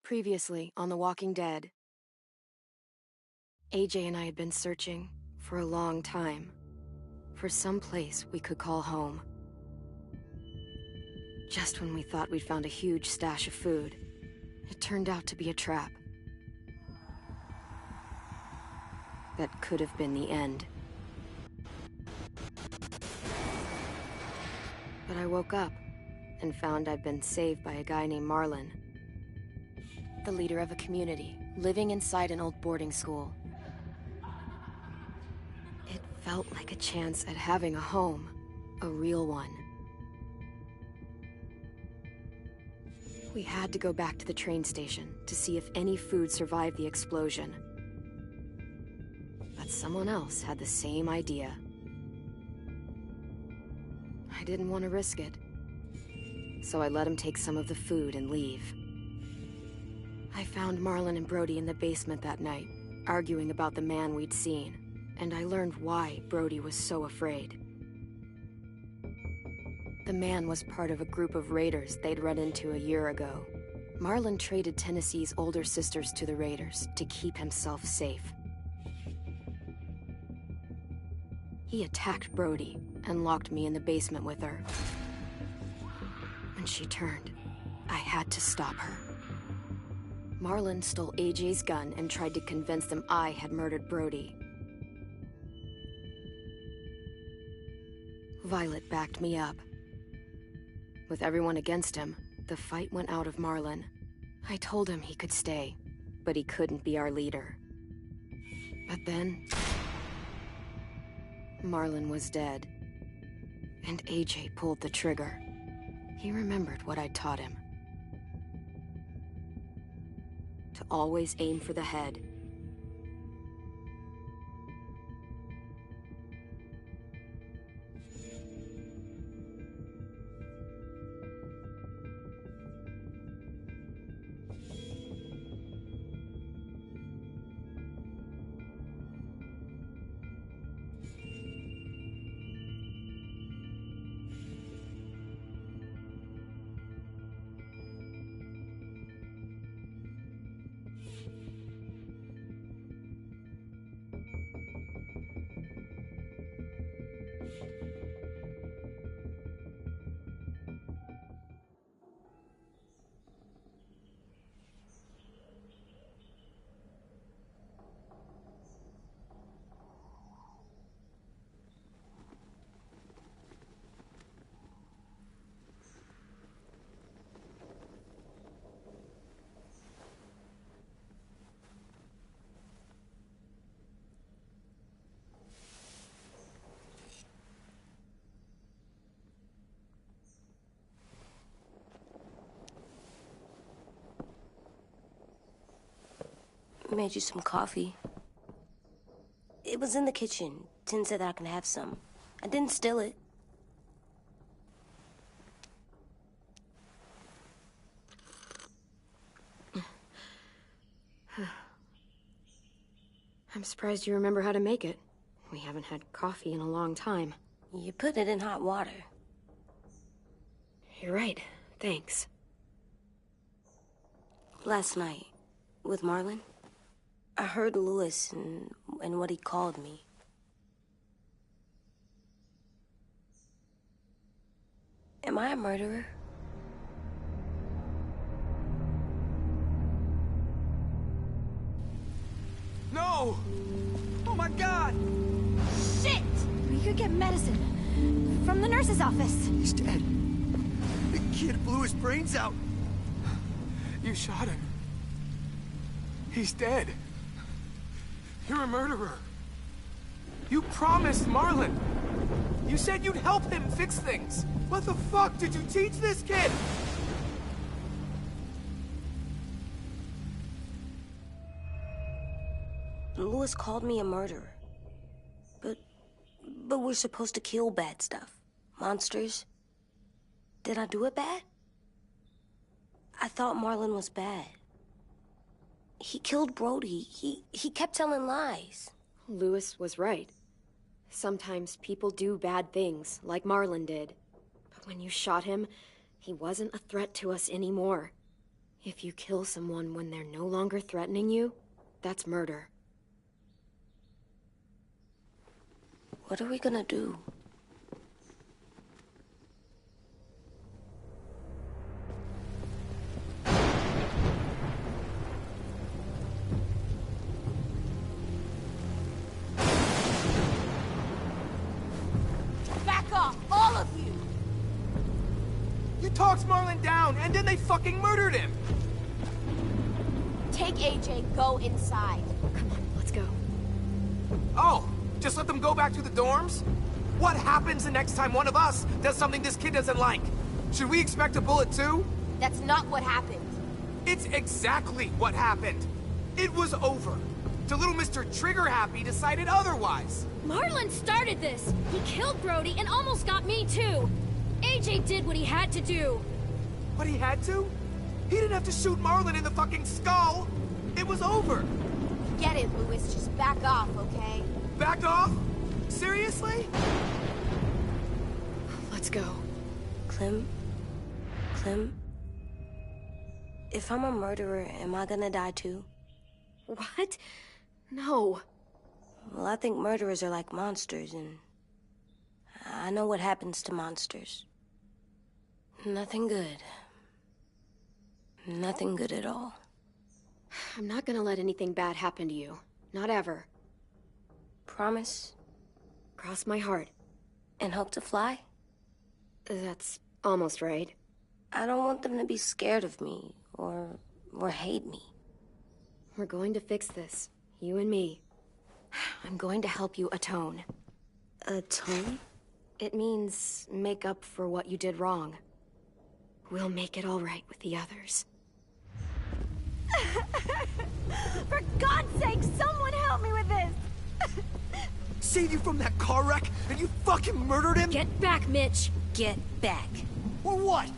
Previously on The Walking Dead, AJ and I had been searching for a long time for some place we could call home. Just when we thought we'd found a huge stash of food, it turned out to be a trap. That could have been the end. But I woke up and found I'd been saved by a guy named Marlon, the leader of a community living inside an old boarding school. It felt like a chance at having a home, a real one. We had to go back to the train station to see if any food survived the explosion. But someone else had the same idea. I didn't want to risk it, so I let him take some of the food and leave. I found Marlon and Brody in the basement that night, arguing about the man we'd seen, and I learned why Brody was so afraid. The man was part of a group of raiders they'd run into a year ago. Marlon traded Tennessee's older sisters to the raiders to keep himself safe. He attacked Brody and locked me in the basement with her. When she turned, I had to stop her. Marlon stole AJ's gun and tried to convince them I had murdered Brody. Violet backed me up. With everyone against him, the fight went out of Marlon. I told him he could stay, but he couldn't be our leader. But then, Marlon was dead, and AJ pulled the trigger. He remembered what I'd taught him. To always aim for the head. Made you some coffee. It was in the kitchen. Tin said that I can have some. I didn't steal it. I'm surprised you remember how to make it. We haven't had coffee in a long time. You put it in hot water. You're right. Thanks. Last night, with Marlon, I heard Lewis and what he called me. Am I a murderer? No! Oh my God! Shit! We could get medicine from the nurse's office. He's dead. The kid blew his brains out. You shot him. He's dead. You're a murderer. You promised Marlon. You said you'd help him fix things. What the fuck did you teach this kid? Lewis called me a murderer. But we're supposed to kill bad stuff. Monsters. Did I do it bad? I thought Marlon was bad. He killed Brody. He kept telling lies. Lewis was right. Sometimes people do bad things, like Marlon did. But when you shot him, he wasn't a threat to us anymore. If you kill someone when they're no longer threatening you, that's murder. What are we gonna do? Back off, all of you! You talked Marlon down, and then they fucking murdered him! Take AJ, go inside. Come on, let's go. Oh, just let them go back to the dorms? What happens the next time one of us does something this kid doesn't like? Should we expect a bullet too? That's not what happened. It's exactly what happened. It was over. Till little Mr. Trigger Happy decided otherwise. Marlon started this! He killed Brody and almost got me too! AJ did what he had to do! But he had to? He didn't have to shoot Marlon in the fucking skull! It was over! Get it, Louis. Just back off, okay? Back off? Seriously? Let's go. Clem? If I'm a murderer, am I gonna die too? What? No. Well, I think murderers are like monsters, and I know what happens to monsters. Nothing good. Nothing good at all. I'm not gonna let anything bad happen to you. Not ever. Promise? Cross my heart. And hope to fly? That's almost right. I don't want them to be scared of me, or hate me. We're going to fix this. You and me. I'm going to help you atone. Atone? It means make up for what you did wrong. We'll make it all right with the others. For God's sake, someone help me with this! Save you from that car wreck, and you fucking murdered him? Get back, Mitch! Get back. Or what?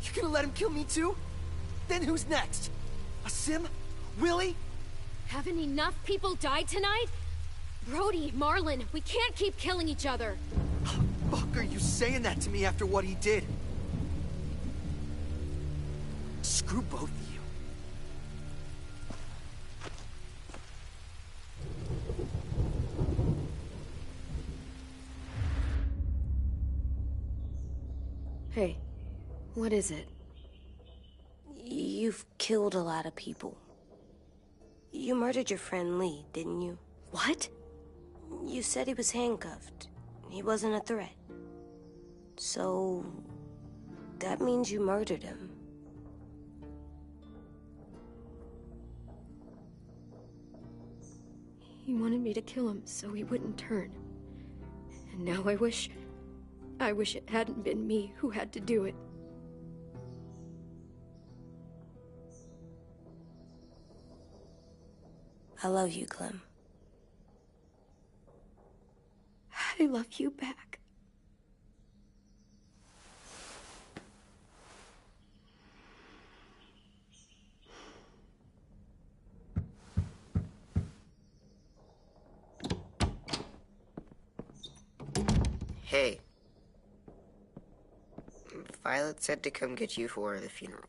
You gonna let him kill me too? Then who's next? A Sim? Willie? Haven't enough people died tonight? Brody, Marlon, we can't keep killing each other. Fuck are you saying that to me after what he did? Screw both of you. Hey, what is it? You've killed a lot of people. You murdered your friend Lee, didn't you? What? You said he was handcuffed. He wasn't a threat. So, that means you murdered him. He wanted me to kill him so he wouldn't turn. And now I wish it hadn't been me who had to do it. I love you, Clem. I love you back. Hey. Violet said to come get you for the funeral.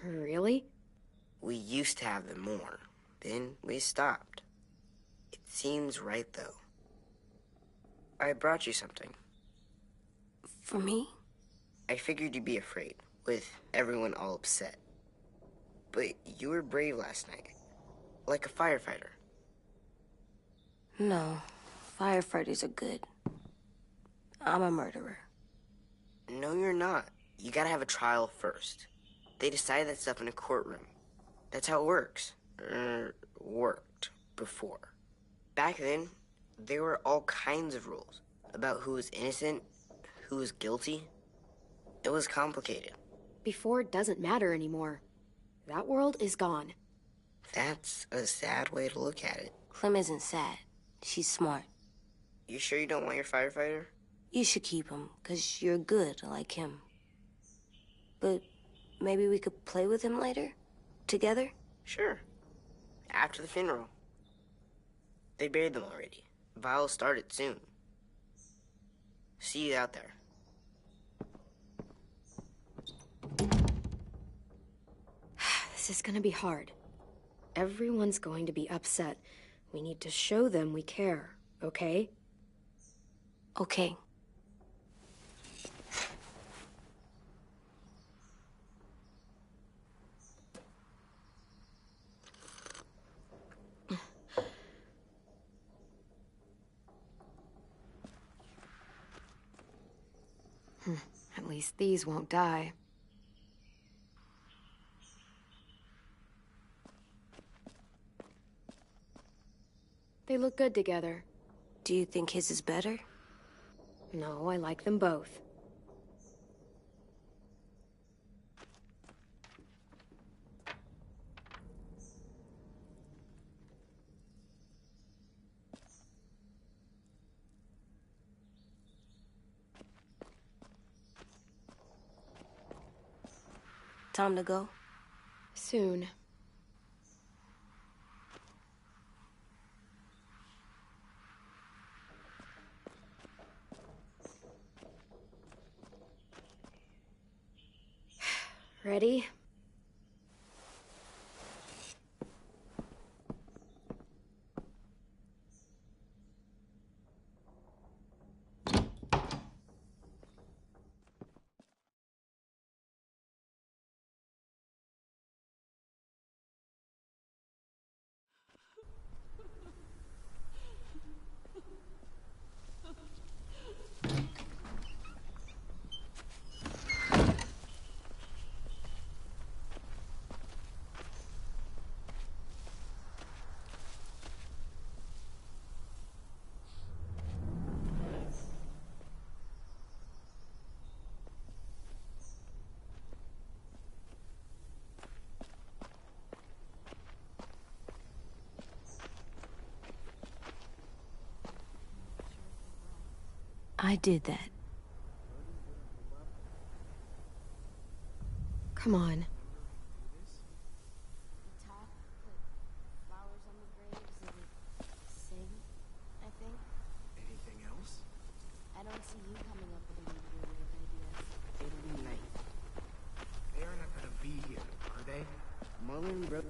Really? We used to have them more. Then we stopped. It seems right, though. I brought you something. For me? I figured you'd be afraid, with everyone all upset. But you were brave last night. Like a firefighter. No. Firefighters are good. I'm a murderer. No, you're not. You gotta have a trial first. They decide that stuff in a courtroom. That's how it works. Worked before. Back then, there were all kinds of rules about who was innocent, who was guilty. It was complicated. Before doesn't matter anymore. That world is gone. That's a sad way to look at it. Clem isn't sad. She's smart. You sure you don't want your firefighter? You should keep him, 'cause you're good like him. But maybe we could play with him later? Together? Sure. After the funeral. They buried them already. Vile started soon. See you out there. This is gonna be hard. Everyone's going to be upset. We need to show them we care, okay? Okay. At least these won't die. They look good together. Do you think his is better? No, I like them both. Time to go? Soon. Ready? I did that. Come on. Talk, put flowers on the graves, and sing, I think. Anything else? I don't see you coming up with any creative ideas. It'll be night. They're not gonna be here, are they? Marlon, bro.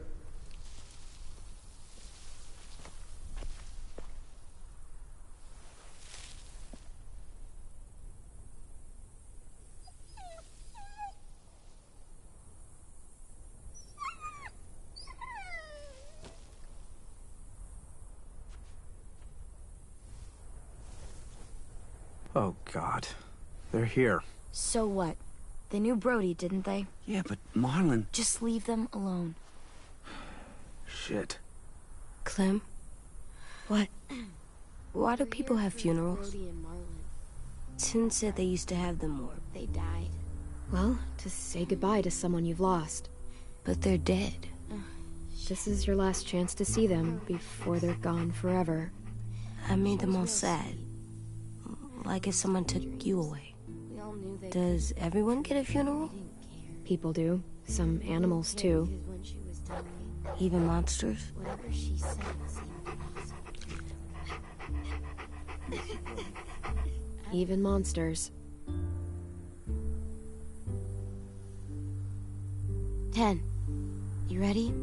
Oh, God. They're here. So what? They knew Brody, didn't they? Yeah, but Marlon... Just leave them alone. Shit. Clem? What? Why do people have funerals? Brody and Marlon. Tin said they used to have them more, They died. Well, to say goodbye to someone you've lost. but they're dead. This is your last chance to see them before they're gone forever. I made them all sad. Like if someone took you away. We all knew they Does everyone get a funeral? didn't care. People do. Some animals, too. Because when she was dying, Even monsters? whatever she said seemed possible. Even monsters. 10. You ready?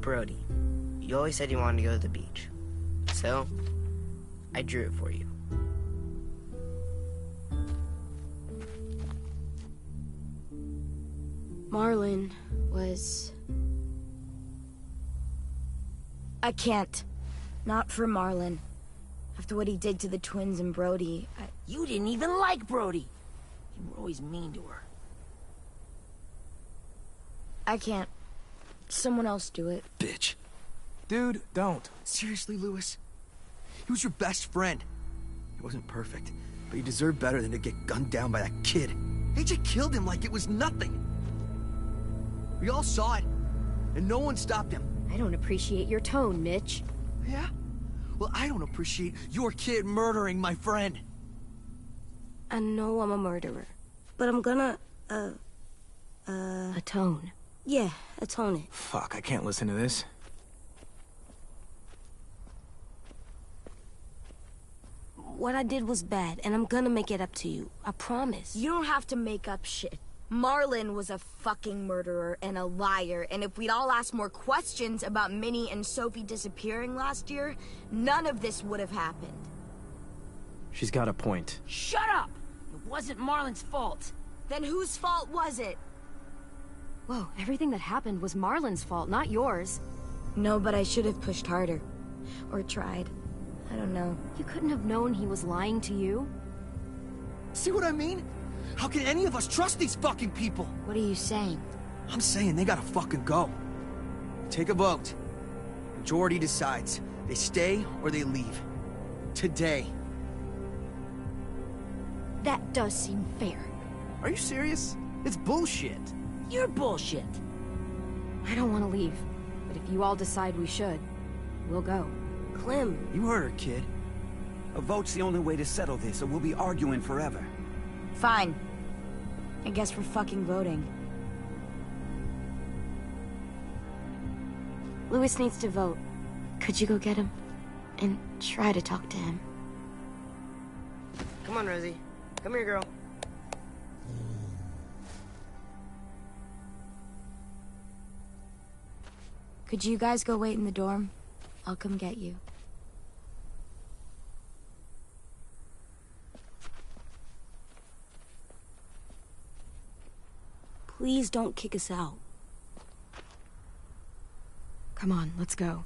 Brody, you always said you wanted to go to the beach. So, I drew it for you. Marlon was... I can't. Not for Marlon. After what he did to the twins and Brody, You didn't even like Brody. You were always mean to her. I can't. Someone else do it. Bitch. Dude, don't. Seriously, Lewis? He was your best friend. He wasn't perfect, but he deserved better than to get gunned down by that kid. AJ killed him like it was nothing. We all saw it, and no one stopped him. I don't appreciate your tone, Mitch. Yeah? Well, I don't appreciate your kid murdering my friend. I know I'm a murderer, but I'm gonna, Atone. yeah, atone it. Fuck, I can't listen to this. what I did was bad, and I'm gonna make it up to you. I promise. You don't have to make up shit. Marlon was a fucking murderer and a liar, and if we'd all asked more questions about Minnie and Sophie disappearing last year, none of this would have happened. She's got a point. Shut up! It wasn't Marlon's fault. Then whose fault was it? Whoa, everything that happened was Marlon's fault, not yours. No, but I should have pushed harder. Or tried. I don't know. You couldn't have known he was lying to you? See what I mean? How can any of us trust these fucking people? What are you saying? I'm saying they gotta fucking go. Take a vote. Majority decides. They stay or they leave. Today. That does seem fair. Are you serious? It's bullshit. You're bullshit. I don't want to leave, but if you all decide we should, we'll go. Clem. You heard her, kid. A vote's the only way to settle this, or we'll be arguing forever. Fine. I guess we're fucking voting. Louis needs to vote. Could you go get him? And try to talk to him. Come on, Rosie. Come here, girl. Could you guys go wait in the dorm? I'll come get you. Please don't kick us out. Come on, let's go.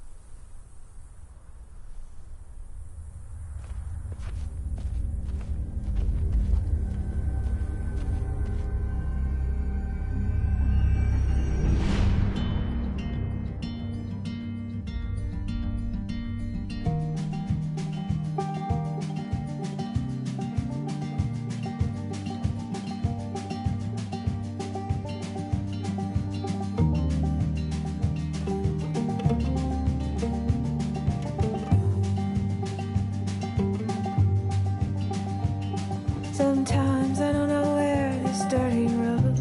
Sometimes I don't know where this dirty road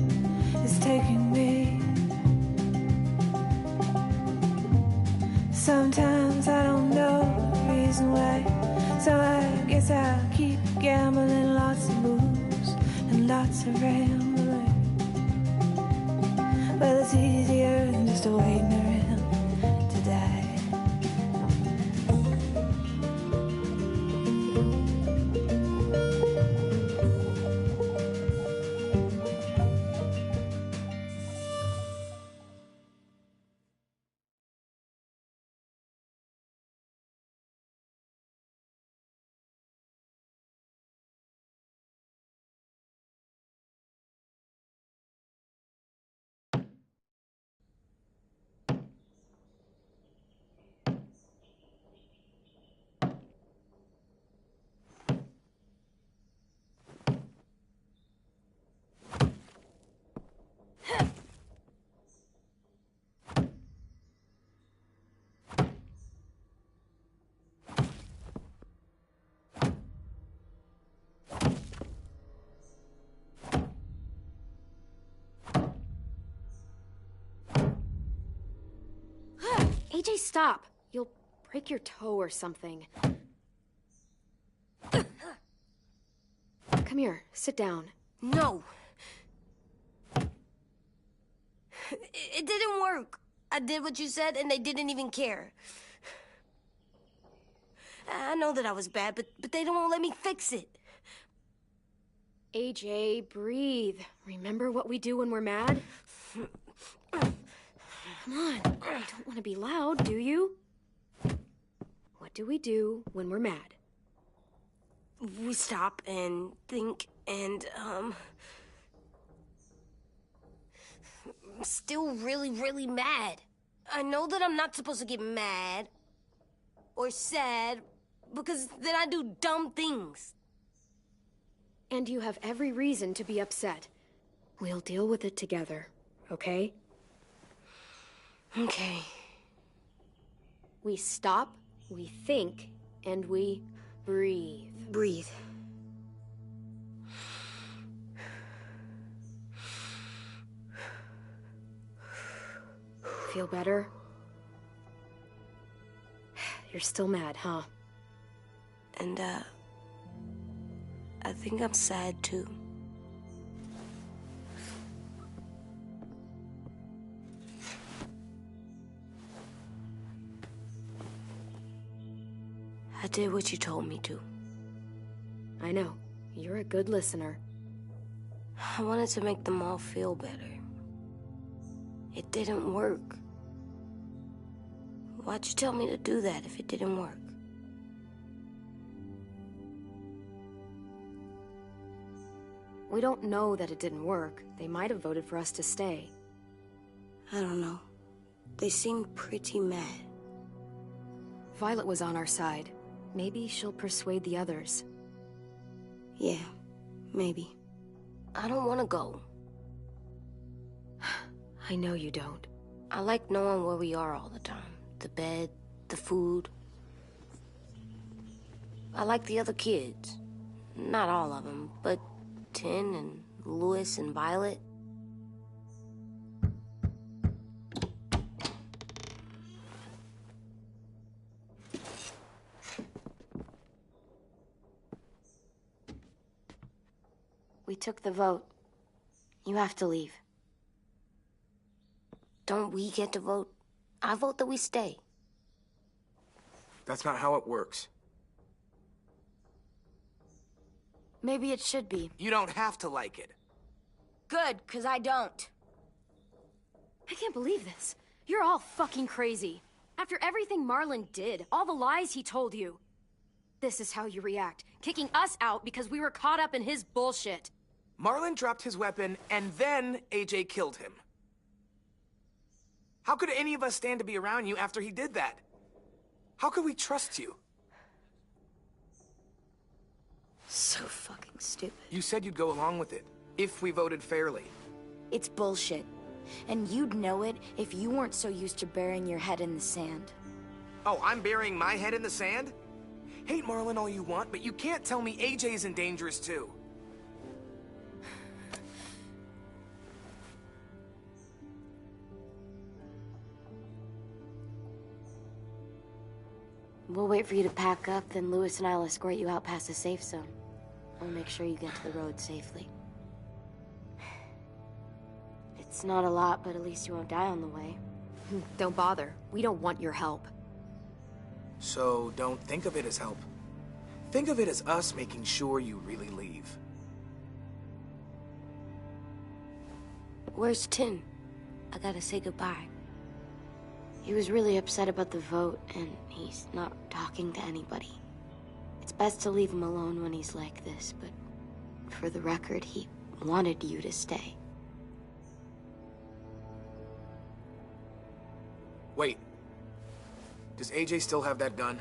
is taking me. Sometimes I don't know the reason why, so I guess I'll keep gambling. Lots of moves and lots of rambling. Well, it's easier than just waiting around to die. AJ, stop! You'll break your toe or something. Come here, sit down. No. It didn't work. I did what you said, and they didn't even care. I know that I was bad, but they don't let me fix it. AJ, breathe. Remember what we do when we're mad? Come on, you don't want to be loud, do you? What do we do when we're mad? We stop and think and, I'm still really, really mad. I know that I'm not supposed to get mad or sad because then I do dumb things. And you have every reason to be upset. We'll deal with it together, okay? Okay. We stop, we think, and we breathe. Breathe. Feel better? You're still mad, huh? And, I think I'm sad too. I did what you told me to. I know. You're a good listener. I wanted to make them all feel better. It didn't work. Why'd you tell me to do that if it didn't work? We don't know that it didn't work. They might have voted for us to stay. I don't know. They seemed pretty mad. Violet was on our side. Maybe she'll persuade the others. Yeah, maybe. I don't want to go. I know you don't. I like knowing where we are all the time. The bed, the food. I like the other kids. Not all of them, but Tin and Louis and Violet. We took the vote. You have to leave. Don't we get to vote? I vote that we stay. That's not how it works. Maybe it should be. You don't have to like it. Good, 'cause I don't. I can't believe this. You're all fucking crazy. After everything Marlon did, all the lies he told you. This is how you react, kicking us out because we were caught up in his bullshit. Marlon dropped his weapon, and then AJ killed him. How could any of us stand to be around you after he did that? How could we trust you? So fucking stupid. You said you'd go along with it, if we voted fairly. It's bullshit. And you'd know it if you weren't so used to burying your head in the sand. Oh, I'm burying my head in the sand? Hate Marlon all you want, but you can't tell me AJ isn't dangerous too. We'll wait for you to pack up, then Louis and I'll escort you out past the safe zone. We'll make sure you get to the road safely. It's not a lot, but at least you won't die on the way. Don't bother. We don't want your help. So don't think of it as help. Think of it as us making sure you really leave. Where's Tin? I gotta say goodbye. He was really upset about the vote, and he's not talking to anybody. It's best to leave him alone when he's like this, but for the record, he wanted you to stay. Wait. Does AJ still have that gun?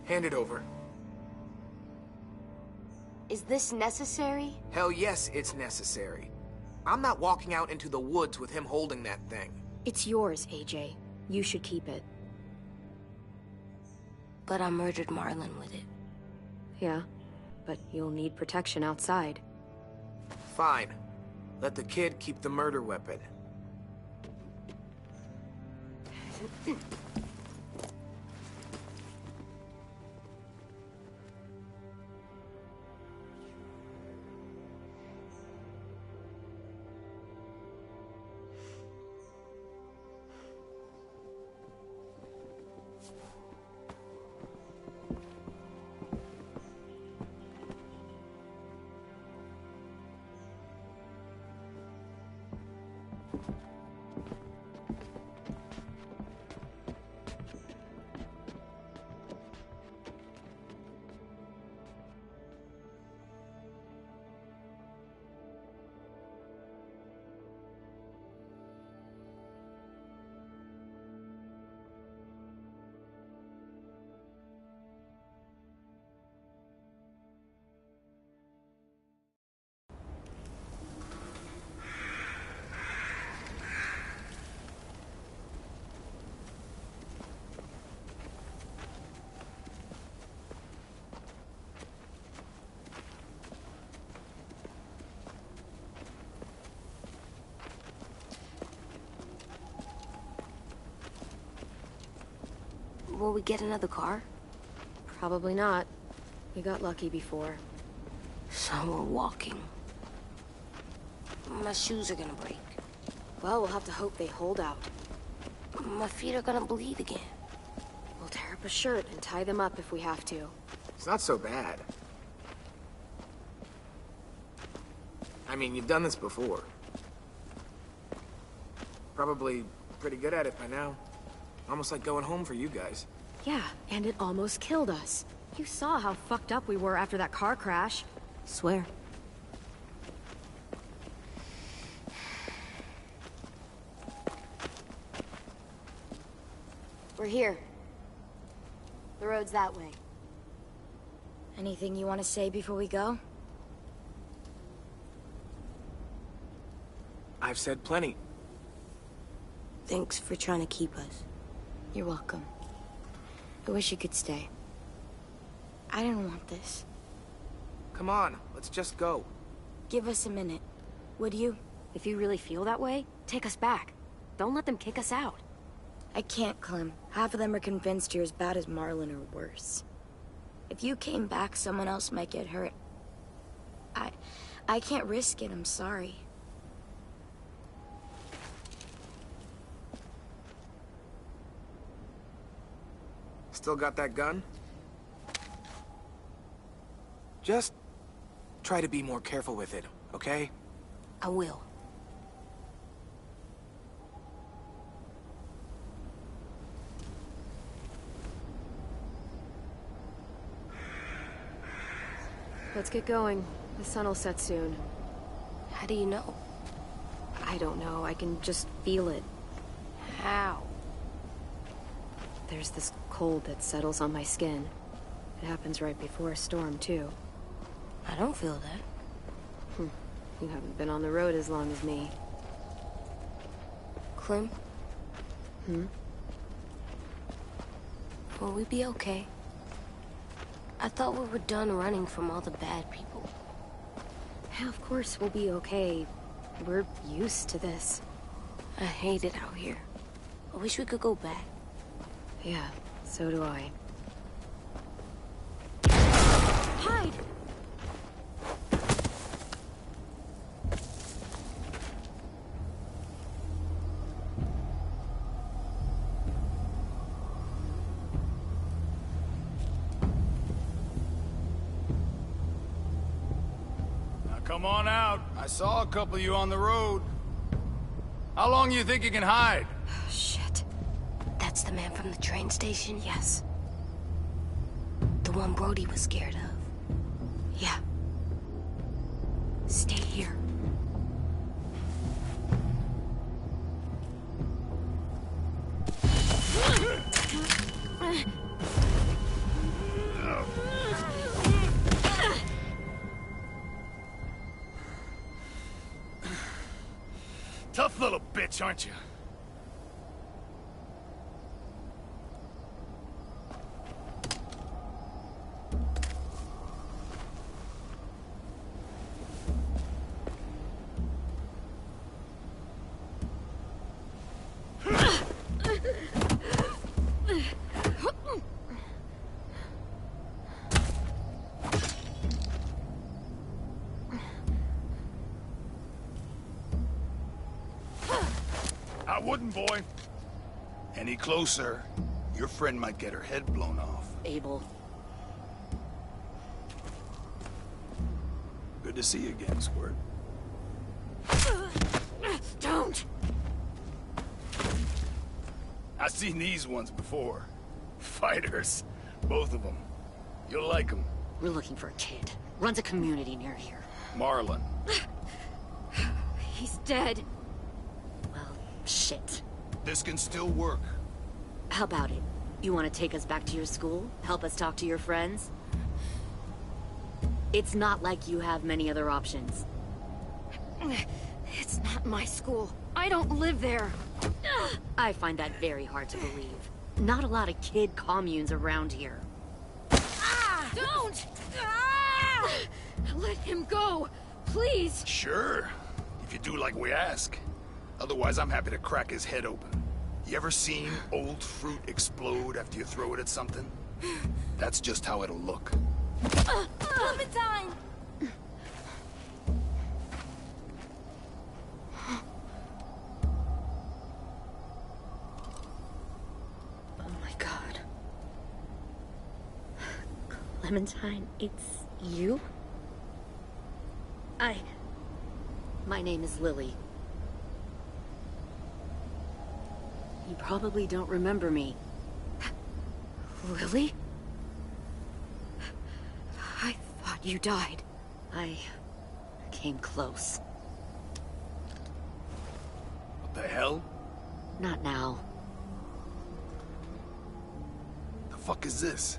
Hand it over. Is this necessary? Hell yes, it's necessary. I'm not walking out into the woods with him holding that thing. It's yours, AJ. You should keep it. But I murdered Marlon with it. Yeah, but you'll need protection outside. Fine. Let the kid keep the murder weapon. Will we get another car? Probably not. We got lucky before. So we're walking. My shoes are gonna break. Well, we'll have to hope they hold out. My feet are gonna bleed again. We'll tear up a shirt and tie them up if we have to. It's not so bad. I mean, you've done this before. Probably pretty good at it by now. Almost like going home for you guys. Yeah, and it almost killed us. You saw how fucked up we were after that car crash. Swear. We're here. The road's that way. Anything you want to say before we go? I've said plenty. Thanks for trying to keep us. You're welcome. I wish you could stay. I didn't want this. Come on, let's just go. Give us a minute, would you? If you really feel that way, take us back. Don't let them kick us out. I can't, Clem. Half of them are convinced you're as bad as Marlin or worse. If you came back, someone else might get hurt. I can't risk it, I'm sorry. Still got that gun? Just try to be more careful with it, okay? I will. Let's get going. The sun will set soon. How do you know? I don't know. I can just feel it. How? There's this cold that settles on my skin. It happens right before a storm, too. I don't feel that. You haven't been on the road as long as me. Clem? Will we be okay? I thought we were done running from all the bad people. Yeah, of course we'll be okay. We're used to this. I hate it out here. I wish we could go back. Yeah, so do I. Hide! Come on out. I saw a couple of you on the road. How long you think you can hide? Shit. That's the man from the train station? Yes. The one Brody was scared of? Yeah. Stay here. Tough little bitch, aren't you? I wouldn't, boy. Any closer, your friend might get her head blown off. Abel. Good to see you again, Squirt. Don't! I've seen these ones before. Fighters. Both of them. You'll like them. We're looking for a kid. Runs a community near here. Marlin. He's dead. Well, shit. This can still work. How about it? You want to take us back to your school? Help us talk to your friends? It's not like you have many other options. It's not my school. I don't live there. I find that very hard to believe. Not a lot of kid communes around here. Don't! Ah! Let him go, please. Sure. If you do like we ask. Otherwise, I'm happy to crack his head open. You ever seen old fruit explode after you throw it at something? That's just how it'll look. Clementine! Oh my god. Clementine, it's you? My name is Lily. You probably don't remember me. Lily? I thought you died. I came close. What the hell? Not now. The fuck is this?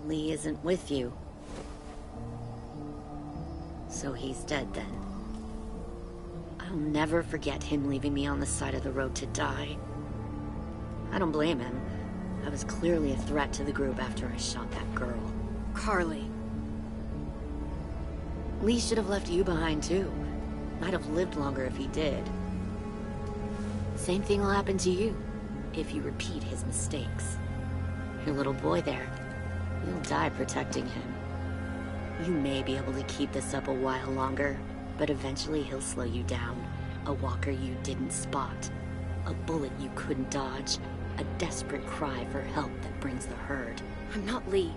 Lee isn't with you. So he's dead then. I'll never forget him leaving me on the side of the road to die. I don't blame him. I was clearly a threat to the group after I shot that girl. Carly. Lee should have left you behind too. Might have lived longer if he did. Same thing will happen to you, if you repeat his mistakes. Your little boy there, you'll die protecting him. You may be able to keep this up a while longer, but eventually he'll slow you down. A walker you didn't spot. A bullet you couldn't dodge. A desperate cry for help that brings the herd. I'm not Lee.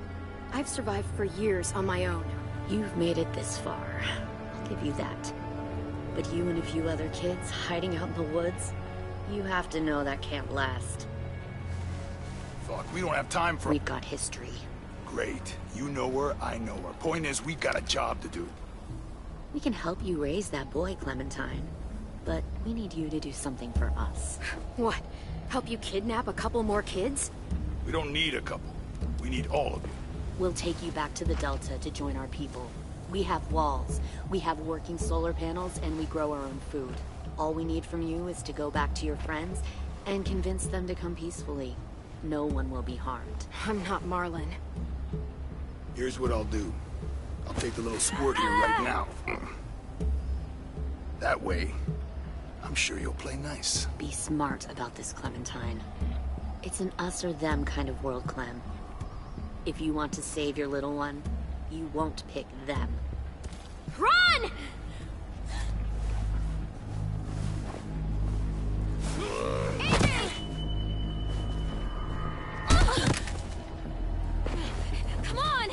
I've survived for years on my own. You've made it this far. I'll give you that. But you and a few other kids hiding out in the woods, you have to know that can't last. Fuck, we don't have time for... We've got history. Great. You know her, I know her. Point is, we've got a job to do. We can help you raise that boy, Clementine. But we need you to do something for us. What? Help you kidnap a couple more kids? We don't need a couple. We need all of you. We'll take you back to the Delta to join our people. We have walls, we have working solar panels, and we grow our own food. All we need from you is to go back to your friends and convince them to come peacefully. No one will be harmed. I'm not Marlon. Here's what I'll do. I'll take the little squirt here right now. That way, I'm sure you'll play nice. Be smart about this, Clementine. It's an us or them kind of world, Clem. If you want to save your little one, you won't pick them. Run! Come on!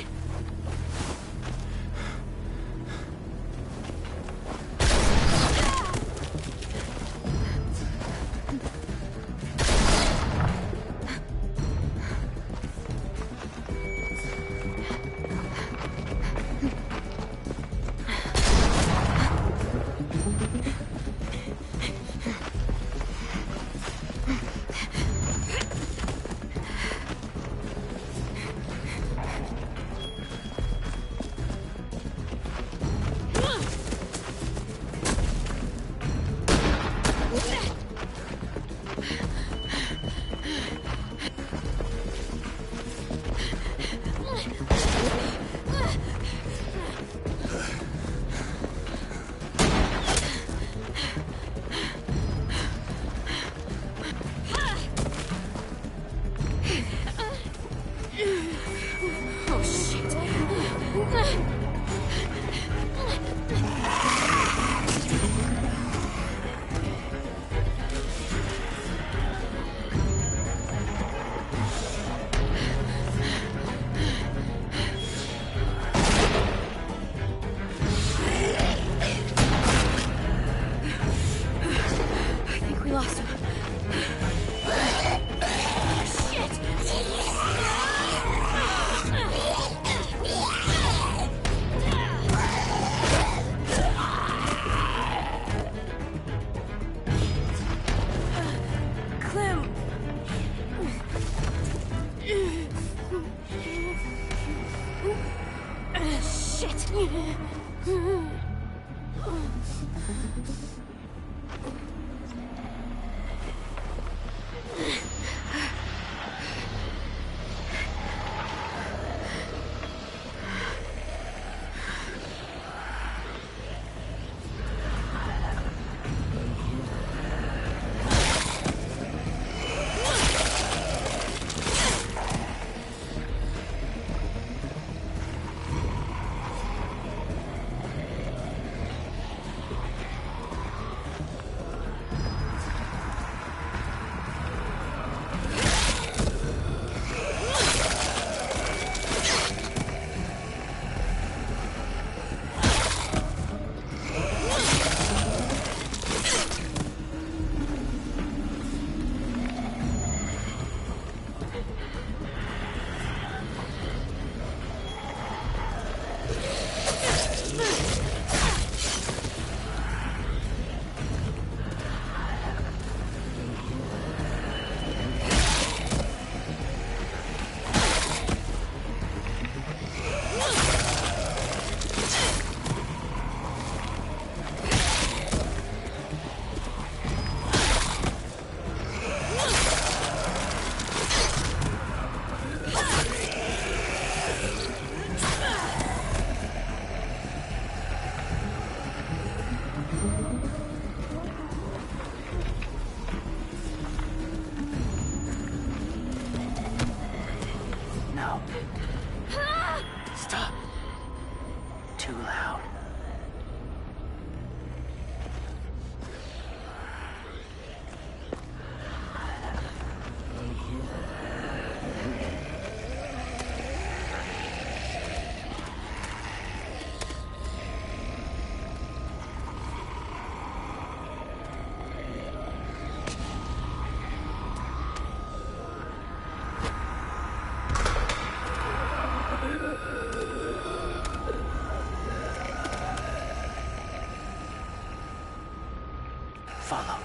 Follow.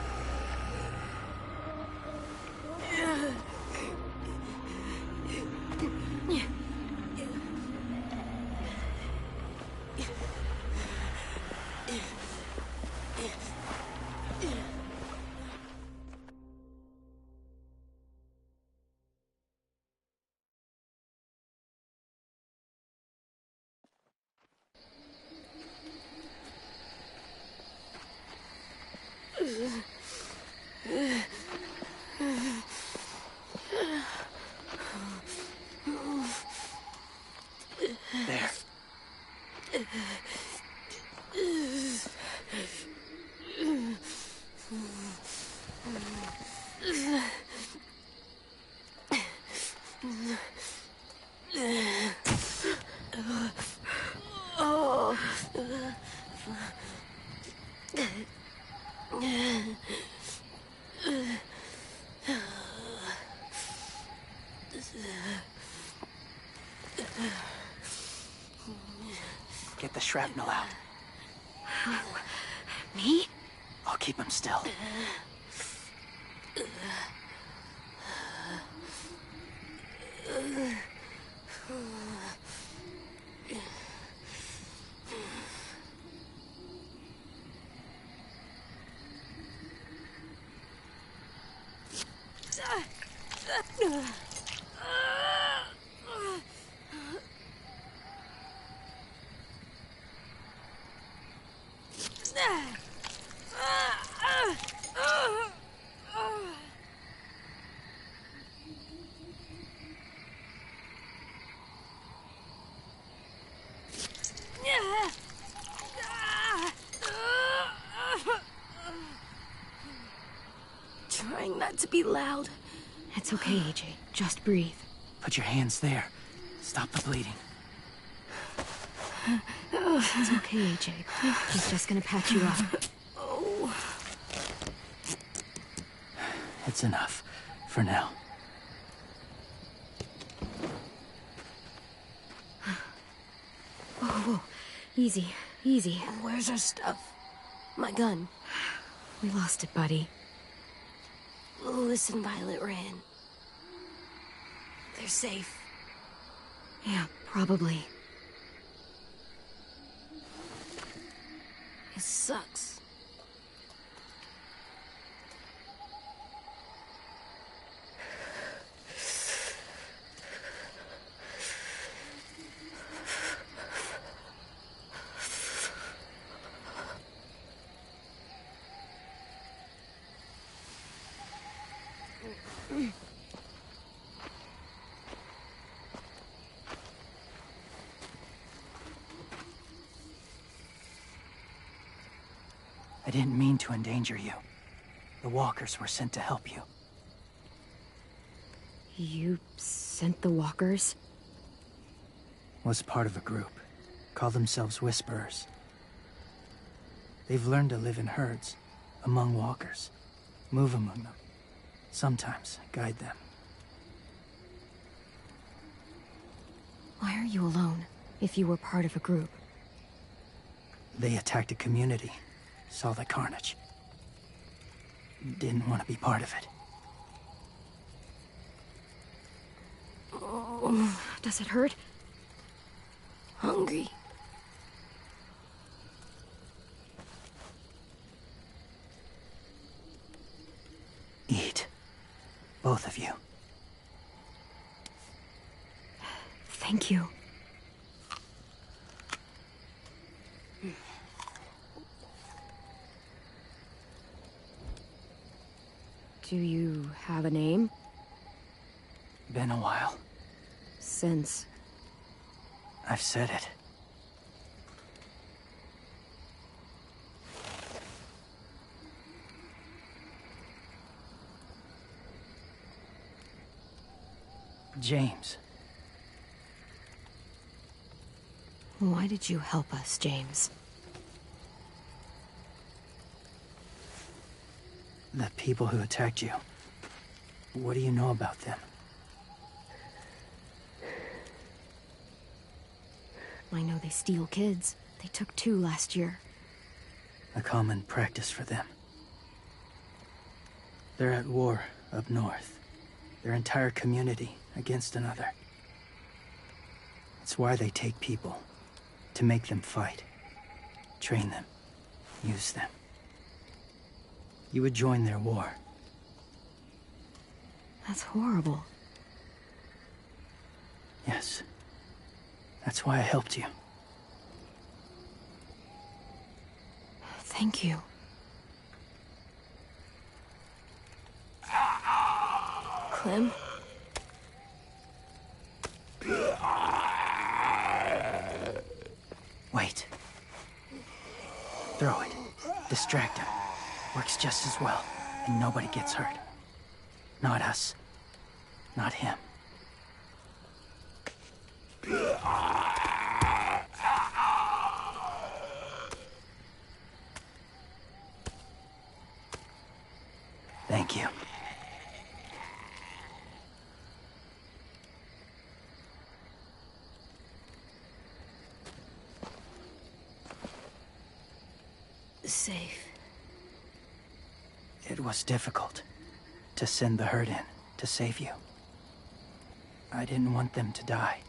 There. Get the shrapnel out. Me? I'll keep him still. Trying not to be loud. It's okay, AJ. Just breathe. Put your hands there. Stop the bleeding. It's okay, AJ. He's just gonna patch you up. Oh. It's enough. For now. Whoa, whoa. Easy, easy. Where's our stuff? My gun. We lost it, buddy. Louis and Violet ran. They're safe. Yeah, probably. It sucks. I didn't mean to endanger you. The walkers were sent to help you. You sent the walkers? Was part of a group. Call themselves Whisperers. They've learned to live in herds, among walkers. Move among them. Sometimes guide them. Why are you alone, if you were part of a group? They attacked a community. Saw the carnage. Didn't want to be part of it. Oh, does it hurt? Hungry. Eat. Both of you. Thank you. Do you have a name? Been a while. Since... I've said it. James. Why did you help us, James? The people who attacked you. What do you know about them? I know they steal kids. They took 2 last year. A common practice for them. They're at war up north. Their entire community against another. It's why they take people. To make them fight. Train them. Use them. You would join their war. That's horrible. Yes. That's why I helped you. Thank you. Clem? Wait. Throw it. Distract him. Works just as well, and nobody gets hurt. Not us. Not him. Thank you. Safe. It was difficult to send the herd in to save you. I didn't want them to die.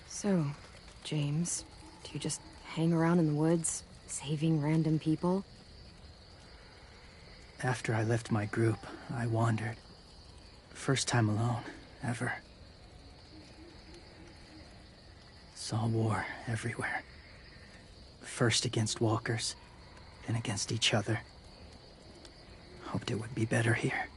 So, James, do you just hang around in the woods, saving random people? After I left my group, I wandered. First time alone, ever. Saw war everywhere. First against walkers, then against each other. Hoped it would be better here.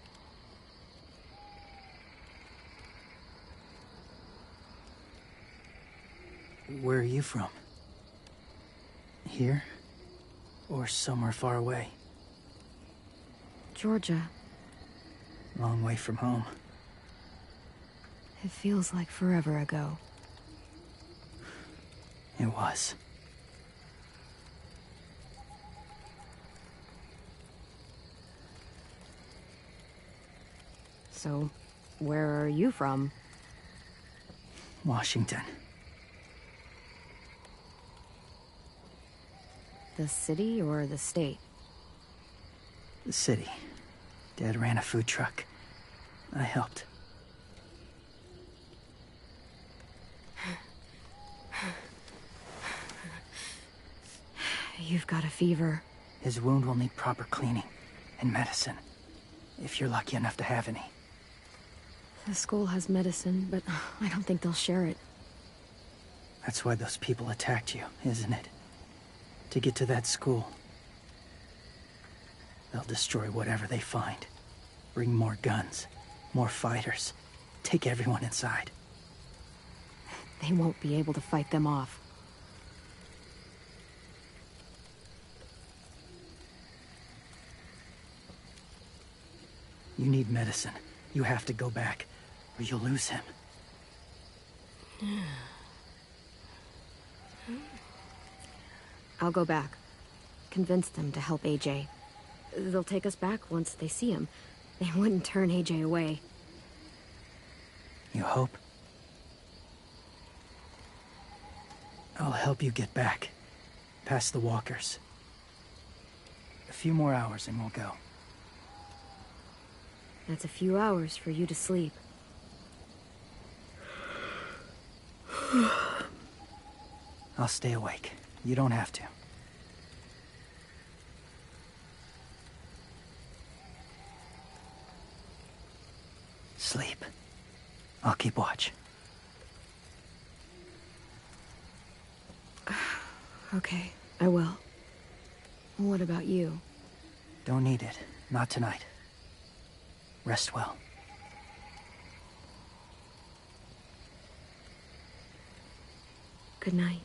Where are you from? Here? Or somewhere far away? Georgia. Long way from home. It feels like forever ago. It was. So, where are you from? Washington. The city or the state? The city. Dad ran a food truck. I helped. You've got a fever. His wound will need proper cleaning and medicine, if you're lucky enough to have any. The school has medicine, but I don't think they'll share it. That's why those people attacked you, isn't it? To get to that school. They'll destroy whatever they find. Bring more guns, more fighters. Take everyone inside. They won't be able to fight them off. You need medicine. You have to go back, or you'll lose him. I'll go back. Convince them to help AJ. They'll take us back once they see him. They wouldn't turn AJ away. You hope? I'll help you get back. Past the walkers. A few more hours and we'll go. That's a few hours for you to sleep. I'll stay awake. You don't have to. Sleep. I'll keep watch. Okay, I will. What about you? Don't need it. Not tonight. Rest well. Good night.